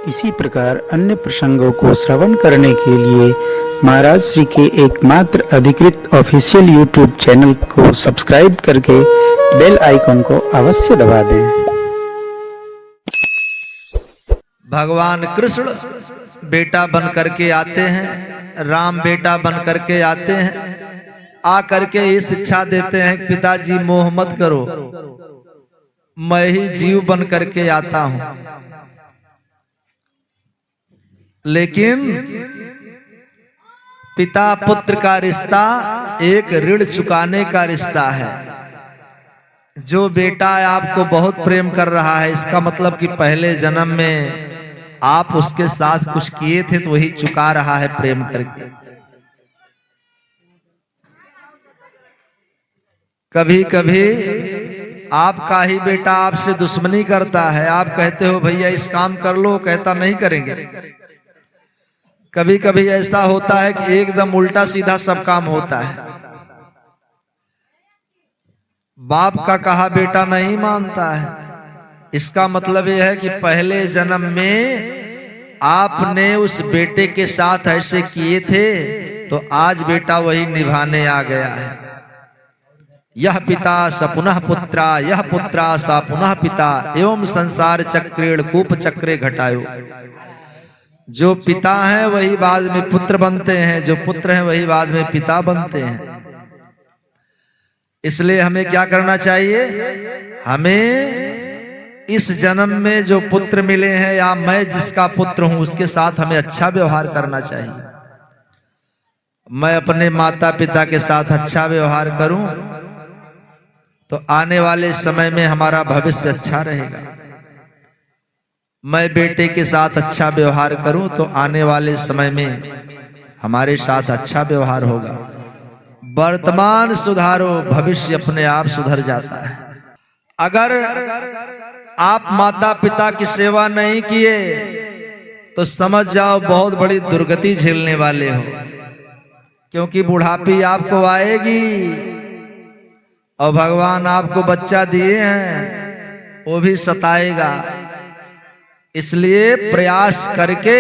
इसी प्रकार अन्य प्रसंगों को श्रवण करने के लिए महाराज श्री के एकमात्र अधिकृत ऑफिशियल यूट्यूब चैनल को सब्सक्राइब करके बेल आइकन को अवश्य दबा दें। भगवान कृष्ण बेटा बन करके आते हैं, राम बेटा बन करके आते हैं, आ करके ये शिक्षा देते हैं कि पिताजी मोह मत करो, मैं ही जीव बन करके आता हूं। लेकिन पिता पुत्र का रिश्ता एक ऋण चुकाने का रिश्ता है। जो बेटा आपको बहुत प्रेम कर रहा है, इसका मतलब कि पहले जन्म में आप उसके साथ कुछ किए थे तो वही चुका रहा है प्रेम करके। कभी कभी आपका ही बेटा आपसे दुश्मनी करता है, आप कहते हो भैया इस काम कर लो, कहता नहीं करेंगे। कभी कभी ऐसा होता है कि एकदम उल्टा सीधा सब काम होता है। बाप का कहा बेटा नहीं मानता है। इसका मतलब यह है कि पहले जन्म में आपने उस बेटे के साथ ऐसे किए थे तो आज बेटा वही निभाने आ गया है। यह पिता स पुनः पुत्रा, यह पुत्रा सा पुनः पिता, एवं संसार चक्रेण कूप चक्रे घटायो। जो पिता हैं वही बाद में पुत्र बनते हैं, जो पुत्र हैं वही बाद में पिता बनते हैं। इसलिए हमें क्या करना चाहिए? हमें इस जन्म में जो पुत्र मिले हैं या मैं जिसका पुत्र हूं उसके साथ हमें अच्छा व्यवहार करना चाहिए। मैं अपने माता पिता के साथ अच्छा व्यवहार करूं तो आने वाले समय में हमारा भविष्य अच्छा रहेगा। मैं बेटे के साथ अच्छा व्यवहार करूं तो आने वाले समय में हमारे साथ अच्छा व्यवहार होगा। वर्तमान सुधारो, भविष्य अपने आप सुधर जाता है। अगर आप माता पिता की सेवा नहीं किए तो समझ जाओ बहुत बड़ी दुर्गति झेलने वाले हो, क्योंकि बुढ़ापी आपको आएगी और भगवान आपको बच्चा दिए हैं वो भी सताएगा। इसलिए प्रयास करके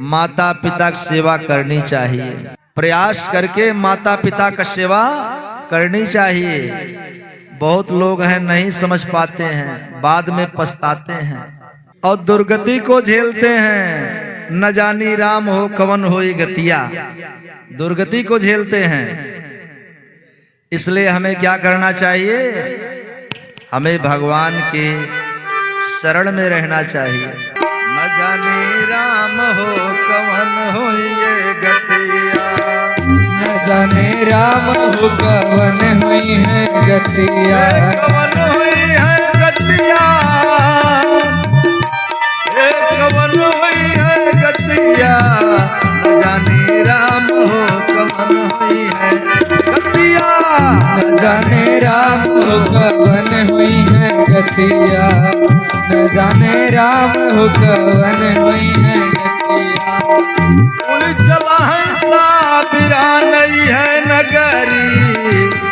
माता पिता की सेवा करनी चाहिए। प्रयास करके माता पिता का सेवा करनी चाहिए। बहुत लोग हैं नहीं समझ पाते हैं, बाद में पछताते हैं और दुर्गति को झेलते हैं। न जानी राम हो कवन होई गतिया, दुर्गति को झेलते हैं। इसलिए हमें क्या करना चाहिए? हमें भगवान के शरण में रहना चाहिए। न जाने राम हो कवन होई ये गतिया, न जाने राम हो कवन हुई है गतिया, कवन हुई है गतिया, कवन हुई है गतिया। न जाने राम हो कवन हुई है गतिया, न जाने राम हो कवन हुई है गतिया, न जाने राम हो कवन हुई है गतिया। उड़ चला हंसा बिरा नहीं है नगरी,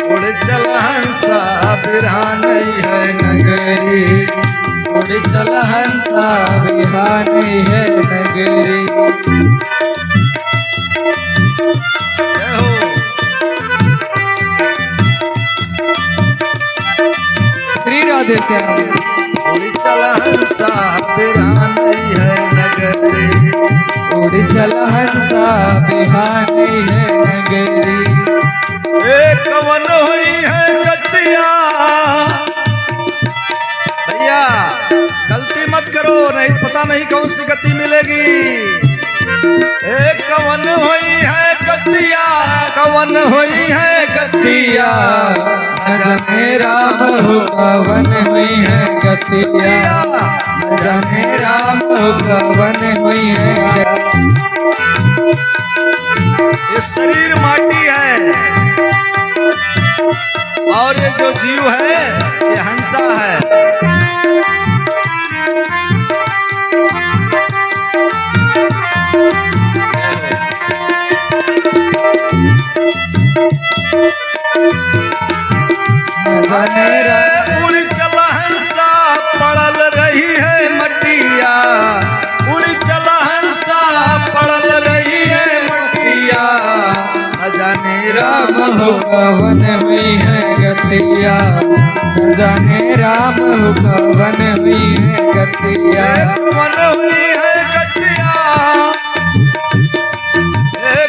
उड़ चला हंसा बिरा नहीं है नगरी, उड़ चल हंसा बिहार है नगरी। श्री राधे श्याम। उड़ चला हंसा बिरा नहीं है नगरी, उड़ चल हंसा बिहार है नगरी। कवन हुई है गतिया। भैया गलती मत करो, नहीं पता नहीं कौन सी गति मिलेगी। कवन हुई है गतिया, कवन हुई है गतिया। न जाने राम हो कवन हुई है गतिया, न जाने राम हो कवन हुई है। ये शरीर माटी है और ये जो जीव है ये हंसा है। न जाने उड़ चला हंसा पड़ल रही है मटिया, हो कवन हुई है गतिया, न जाने राम हो कवन हुई है गतिया। कवन हुई है गतिया,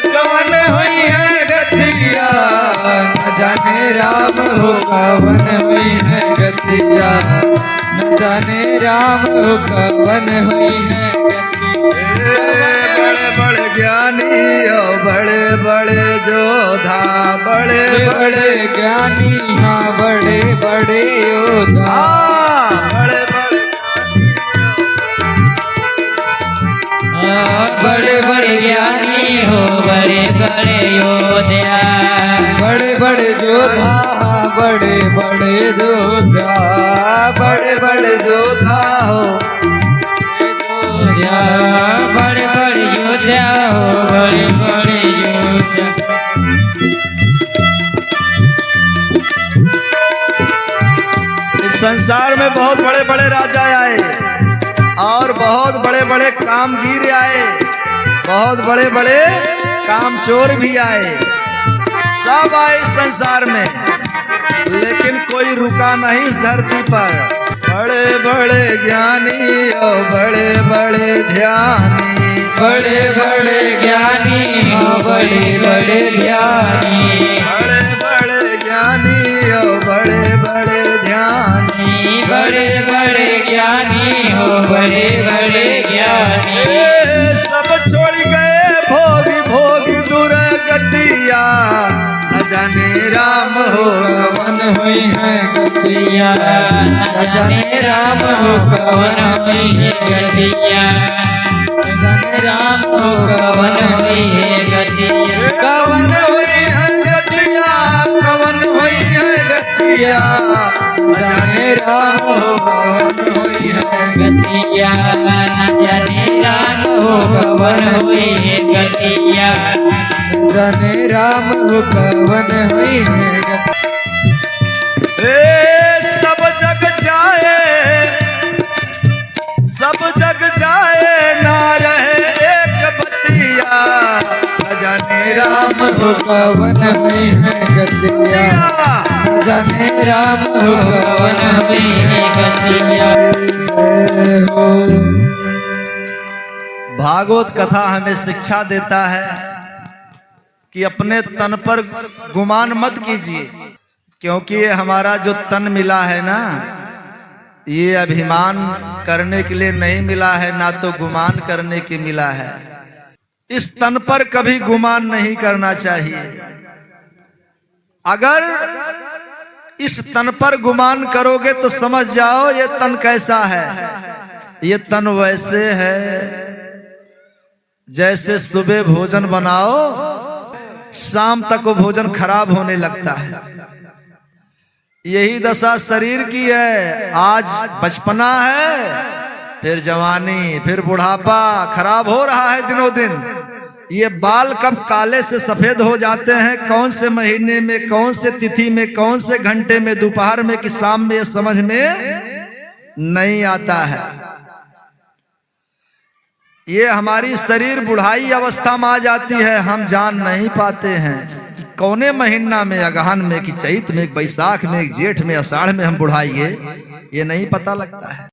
कवन हुई है गतिया, न जाने राम हो कवन हुई है गतिया, न जाने राम हो कवन हुई है गतिया। बड़े बड़े ज्ञानी और बड़े बड़े जोधा, बड़े बड़े ज्ञानी हाँ बड़े बड़े योद्धा, बड़े बड़े बड़े ज्ञानी हो बड़े बड़े योद्धा, बड़े बड़े योद्धा बड़े बड़े योद्धा, बड़े बड़े योद्धा हो बड़े बड़े योद्धा हो बड़े बड़े योद्धा। इस संसार में बहुत बड़े बड़े राजा आए और बहुत बड़े बड़े कामगीर आए, बहुत बड़े बड़े कामचोर भी आए, सब आए इस संसार में, लेकिन कोई रुका नहीं इस धरती पर। बड़े बड़े ज्ञानी और बड़े बड़े ध्यानी, बड़े बड़े ज्ञानी हाँ बड़े बड़े ध्यानी, बड़े बड़े ज्ञानी और बड़े बड़े ध्यानी, बड़े बड़े ज्ञानी हो बड़े बड़े ज्ञानी। सब छोड़ गए भोगी भोगी दुर्गतिया, न जाने राम हो कवन हुई है गतिया, न जाने राम हो कवन हुई है गतिया, न जाने राम हो कवन हुई है गतिया। कवन हुई है गतिया, कवन हुई है गतिया, न जाने राम हो कवन हुई है गतिया, न जाने राम हो कवन हुई है गतिया, न जाने राम हो कवन हुई है गतिया। सब जग जाए, सब जग जाए ना रहे एक बतिया, न जाने राम हो कवन हुई है गतिया, न जाने राम हो कवन हुई है गतिया। जय हो। भागवत कथा हमें शिक्षा देता है कि अपने तन पर गुमान मत कीजिए, क्योंकि ये हमारा जो तन मिला है ना, ये अभिमान करने के लिए नहीं मिला है, ना तो गुमान करने के मिला है। इस तन पर कभी गुमान नहीं करना चाहिए। अगर इस तन पर गुमान करोगे तो समझ जाओ ये तन कैसा है। ये तन वैसे है जैसे सुबह भोजन बनाओ, शाम तक वो भोजन खराब होने लगता है। यही दशा शरीर की है। आज बचपना है, फिर जवानी, फिर बुढ़ापा, खराब हो रहा है दिनों दिन। ये बाल कब काले से सफेद हो जाते हैं, कौन से महीने में, कौन से तिथि में, कौन से घंटे में, दोपहर में कि शाम में, ये समझ में नहीं आता है। ये हमारी शरीर बुढ़ाई अवस्था में आ जाती है, हम जान नहीं पाते हैं कि कौने महीना में, अगहन में कि चैत में, बैसाख में, जेठ में, आषाढ़ में हम बुढ़ाइए, ये नहीं पता लगता है।